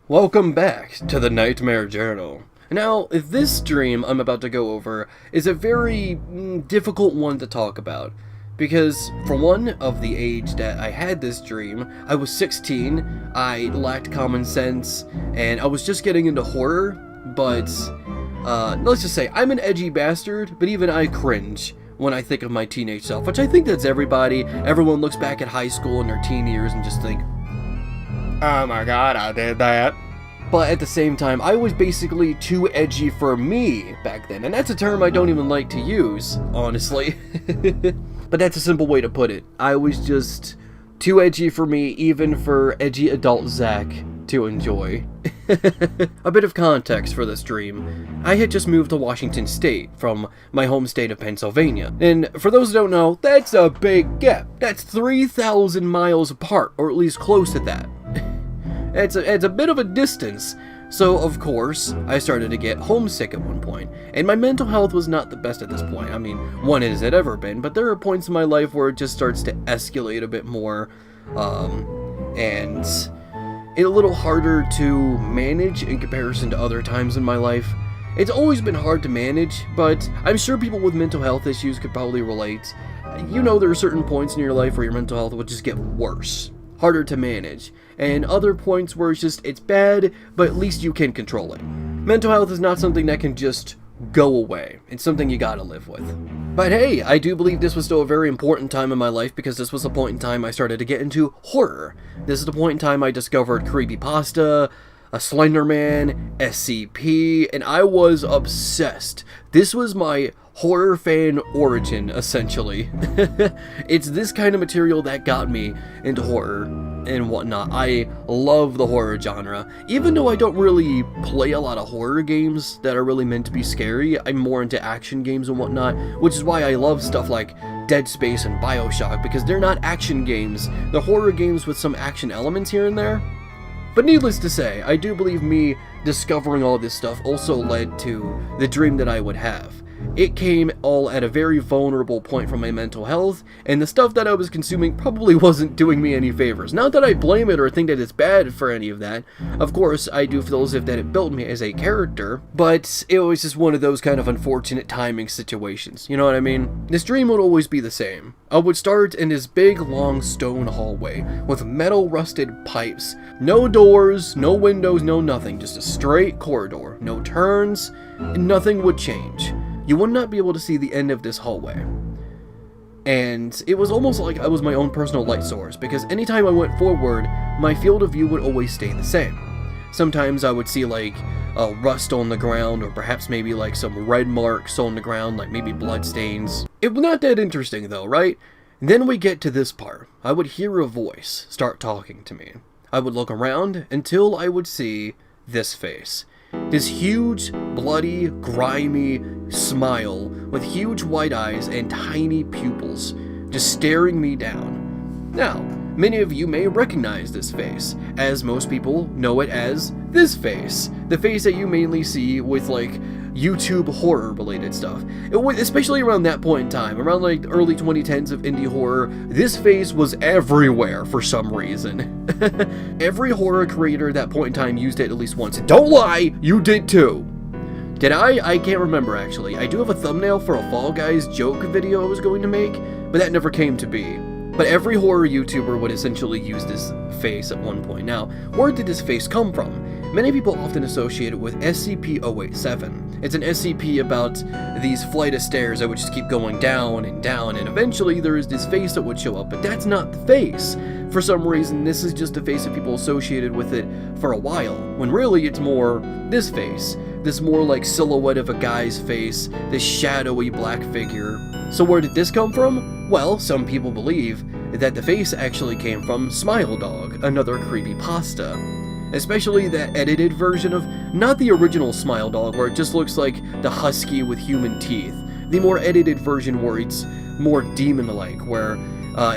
Welcome back to the Nightmare Journal. Now, this dream I'm about to go over is a very difficult one to talk about. Because, for one, of the age that I had this dream, I was 16, I lacked common sense, and I was just getting into horror, but, let's just say, I'm an edgy bastard, but even I cringe when I think of my teenage self, which I think that's everybody. Everyone looks back at high school and their teen years and just think, oh my god, I did that. But at the same time, I was basically too edgy for me back then. And that's a term I don't even like to use, honestly. But that's a simple way to put it. I was just too edgy for me, even for edgy adult Zach to enjoy. A bit of context for this dream. I had just moved to Washington State from my home state of Pennsylvania. And for those who don't know, that's a big gap. That's 3,000 miles apart, or at least close to that. It's a bit of a distance, so of course, I started to get homesick at one point, and my mental health was not the best at this point. I mean, one as it ever been, but there are points in my life where it just starts to escalate a bit more, and it's a little harder to manage in comparison to other times in my life. It's always been hard to manage, but I'm sure people with mental health issues could probably relate. You know, there are certain points in your life where your mental health will just get worse, harder to manage, and other points where it's bad, but at least you can control it. Mental health is not something that can just go away. It's something you gotta live with. But hey, I do believe this was still a very important time in my life because this was the point in time I started to get into horror. This is the point in time I discovered creepypasta, a Slenderman, SCP, and I was obsessed. This was my horror fan origin, essentially. It's this kind of material that got me into horror and whatnot. I love the horror genre. Even though I don't really play a lot of horror games that are really meant to be scary, I'm more into action games and whatnot, which is why I love stuff like Dead Space and Bioshock, because they're not action games. They're horror games with some action elements here and there. But needless to say, I do believe me discovering all this stuff also led to the dream that I would have. It came all at a very vulnerable point for my mental health, and the stuff that I was consuming probably wasn't doing me any favors. Not that I blame it or think that it's bad for any of that. Of course, I do feel as if that it built me as a character, but it was just one of those kind of unfortunate timing situations. You know what I mean? This dream would always be the same. I would start in this big, long stone hallway with metal rusted pipes. No doors, no windows, no nothing. Just a straight corridor. No turns, and nothing would change. You would not be able to see the end of this hallway. And it was almost like I was my own personal light source, because anytime I went forward, my field of view would always stay the same. Sometimes I would see like rust on the ground, or perhaps maybe like some red marks on the ground, like maybe blood stains. It was not that interesting though, right? And then we get to this part. I would hear a voice start talking to me. I would look around until I would see this face. This huge, bloody, grimy smile with huge white eyes and tiny pupils just staring me down. Now, many of you may recognize this face, as most people know it as this face. The face that you mainly see with like YouTube horror related stuff. Especially around that point in time, around like the early 2010s of indie horror, this face was everywhere for some reason. Every horror creator at that point in time used it at least once. And don't lie, you did too. Did I? I can't remember actually. I do have a thumbnail for a Fall Guys joke video I was going to make, but that never came to be. But every horror YouTuber would essentially use this face at one point. Now, where did this face come from? Many people often associate it with SCP-087. It's an SCP about these flight of stairs that would just keep going down, and eventually there is this face that would show up, but that's not the face. For some reason, this is just a face that people associated with it for a while, when really it's more this face. This more like silhouette of a guy's face, this shadowy black figure. So where did this come from? Well, some people believe that the face actually came from Smiledog, another creepypasta. Especially that edited version of, not the original Smiledog where it just looks like the husky with human teeth. The more edited version where it's more demon-like, where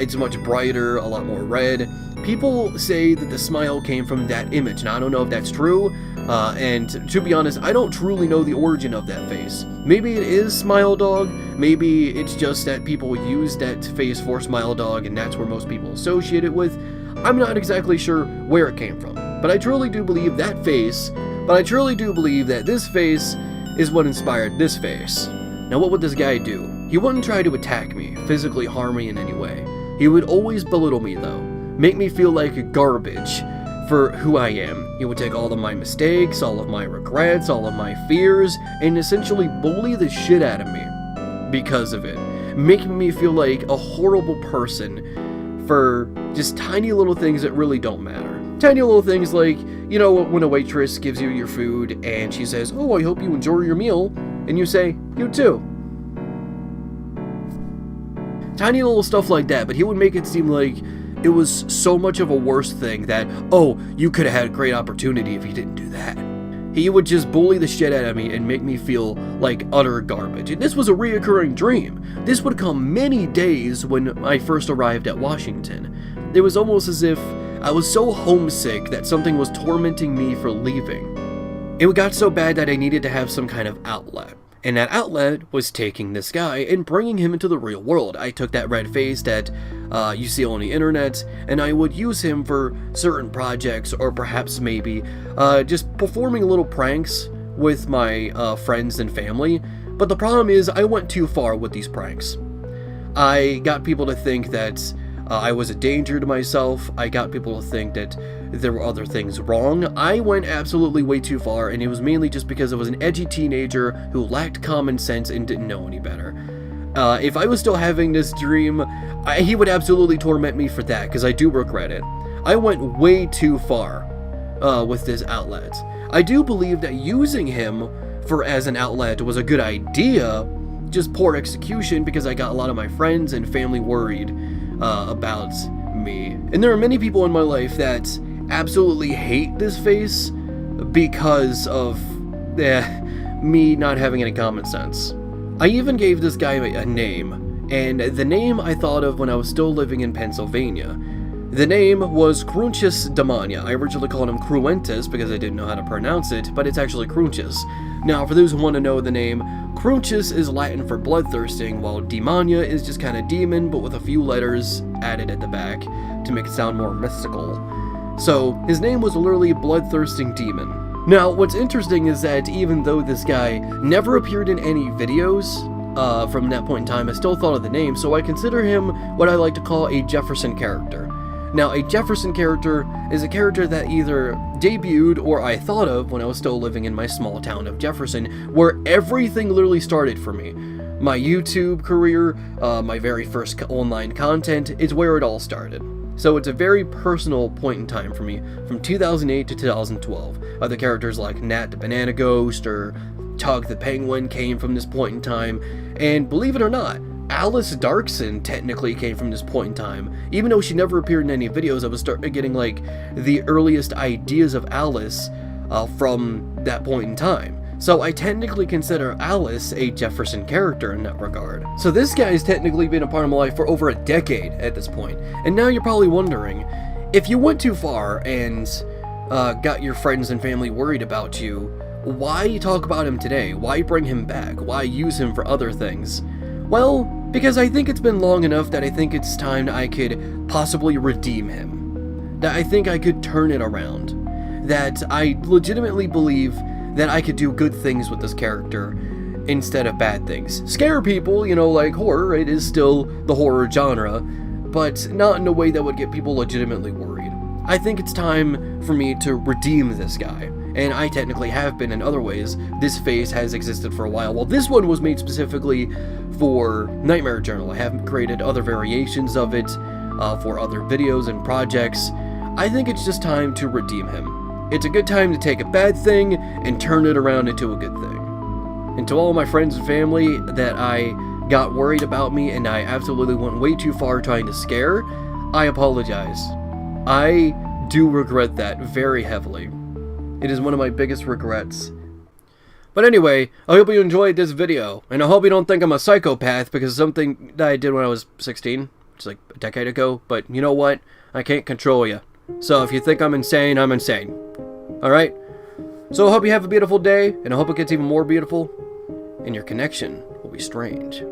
it's much brighter, a lot more red. People say that the smile came from that image. Now, I don't know if that's true, and to be honest, I don't truly know the origin of that face. Maybe it is Smiledog, maybe it's just that people use that face for Smiledog, and that's where most people associate it with. I'm not exactly sure where it came from. But I truly do believe that this face is what inspired this face. Now what would this guy do? He wouldn't try to attack me, physically harm me in any way. He would always belittle me though, make me feel like garbage for who I am. He would take all of my mistakes, all of my regrets, all of my fears, and essentially bully the shit out of me because of it, making me feel like a horrible person for just tiny little things that really don't matter. Tiny little things like, you know, when a waitress gives you your food and she says, "Oh, I hope you enjoy your meal," and you say, "You too." Tiny little stuff like that, but he would make it seem like it was so much of a worse thing that, oh, you could have had a great opportunity if you didn't do that. He would just bully the shit out of me and make me feel like utter garbage. And this was a reoccurring dream. This would come many days when I first arrived at Washington. It was almost as if I was so homesick that something was tormenting me for leaving. It got so bad that I needed to have some kind of outlet. And that outlet was taking this guy and bringing him into the real world. I took that red face that you see on the internet, and I would use him for certain projects, or perhaps maybe just performing little pranks with my friends and family. But the problem is I went too far with these pranks. I got people to think that I was a danger to myself. I got people to think that there were other things wrong. I went absolutely way too far, and it was mainly just because I was an edgy teenager who lacked common sense and didn't know any better. If I was still having this dream, he would absolutely torment me for that, because I do regret it. I went way too far with this outlet. I do believe that using him as an outlet was a good idea, just poor execution, because I got a lot of my friends and family worried about me. And there are many people in my life that absolutely hate this face because of me not having any common sense. I even gave this guy a name, and the name I thought of when I was still living in Pennsylvania. The name was Crunchus Demania. I originally called him Cruentus because I didn't know how to pronounce it, but it's actually Crunchus. Now, for those who want to know the name, Crunchus is Latin for bloodthirsting, while Demania is just kind of demon, but with a few letters added at the back to make it sound more mystical. So, his name was literally Bloodthirsting Demon. Now, what's interesting is that even though this guy never appeared in any videos from that point in time, I still thought of the name, so I consider him what I like to call a Jefferson character. Now, a Jefferson character is a character that either debuted or I thought of when I was still living in my small town of Jefferson, where everything literally started for me. My YouTube career, my very first online content, is where it all started. So it's a very personal point in time for me, from 2008 to 2012. Other characters like Nat the Banana Ghost or Tug the Penguin came from this point in time, and believe it or not, Alice Darkson technically came from this point in time. Even though she never appeared in any videos, I was starting getting like the earliest ideas of Alice from that point in time. So I technically consider Alice a Jefferson character in that regard. So this guy's technically been a part of my life for over a decade at this point. And now you're probably wondering, if you went too far and got your friends and family worried about you, why talk about him today? Why bring him back? Why use him for other things? Well, because I think it's been long enough that I think it's time that I could possibly redeem him. That I think I could turn it around. That I legitimately believe that I could do good things with this character instead of bad things. Scare people, you know, like horror, it is still the horror genre, but not in a way that would get people legitimately worried. I think it's time for me to redeem this guy. And I technically have been in other ways. This face has existed for a while. Well, this one was made specifically for Nightmare Journal. I have created other variations of it for other videos and projects. I think it's just time to redeem him. It's a good time to take a bad thing and turn it around into a good thing. And to all my friends and family that I got worried about me and I absolutely went way too far trying to scare, I apologize. I do regret that very heavily. It is one of my biggest regrets. But anyway, I hope you enjoyed this video, and I hope you don't think I'm a psychopath because of something that I did when I was 16, which is like a decade ago, but you know what? I can't control you. So if you think I'm insane, I'm insane. Alright? So I hope you have a beautiful day, and I hope it gets even more beautiful, and your connection will be strange.